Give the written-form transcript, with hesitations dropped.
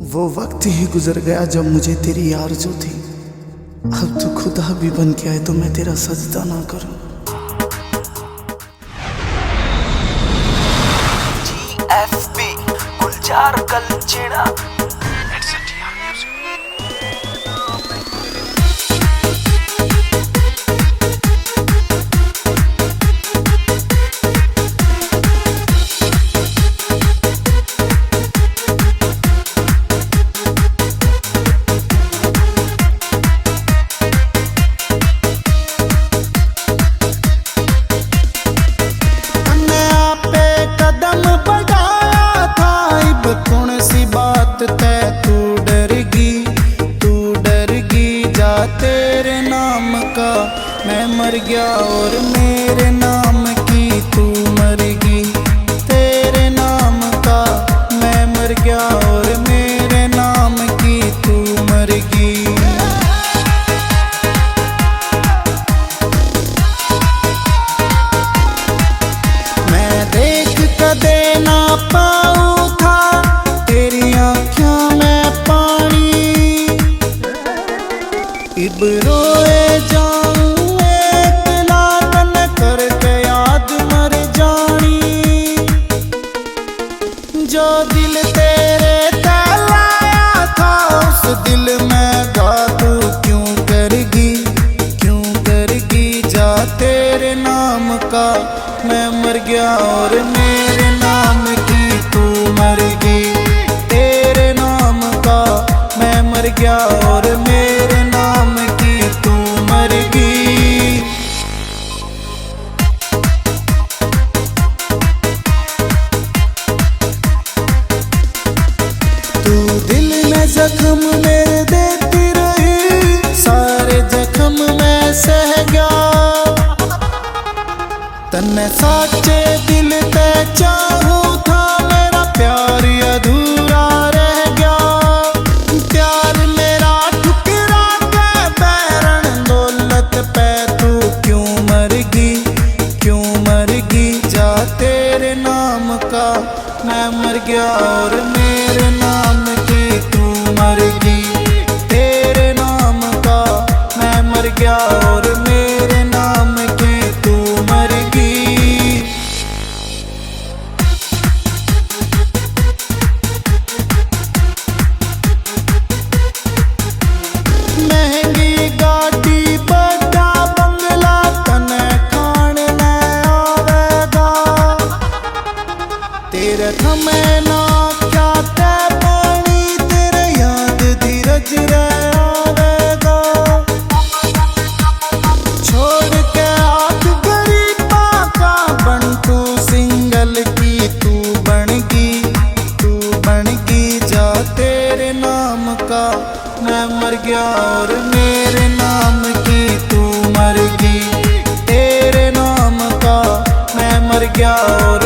वो वक्त ही गुजर गया जब मुझे तेरी आरज़ू थी। अब तो खुदा भी बन के आए तो मैं तेरा सजदा ना करूं। GFB गुलजार कलचेड़ा तेरे नाम का मैं मर गया और मेरे नाम की तू मरेगी। तेरे नाम का मैं मर गया और मेरे नाम की तू मरेगी। मैं देख कदे ना पाऊँ था तेरी आँखों में पानी। इब रोए जाऊं एकला तन करके याद मर जानी। जो दिल तेरे तलाया था उस दिल में गा तू क्यों करगी जा। तेरे नाम का मैं मर गया और मेरे नाम की तू मरेगी। तेरे नाम का मैं मर गया और मेरे नाम की तू मरेगी। तू दिल में जख्म मेरे देती रही, सारे जख्म मैं सह गया। तन्ने साचे दिल ते चाहूं था मेरा प्यार अधूरा रह गया। प्यार मेरा ठुकरा के बैरन दौलत पे तू क्यों मरगी जा। तेरे नाम का मैं मर गया और मेरे नाम की तू मरगी। तेरे नाम का मैं मर गया और मेरे नाम की तू मरगी। महंगी गाड़ी बड़ा बंगला तने खान न आवेगा। तेरे थमे ना क्या ते पानी तेरे याद धीरज रह आवेगा। छोड़ के आग गरीबा का बंटू सिंगल की तू बनगी जा। तेरे नाम का मैं मर गया और मेरे नाम की तू मरगी। तेरे नाम का मैं मर गया और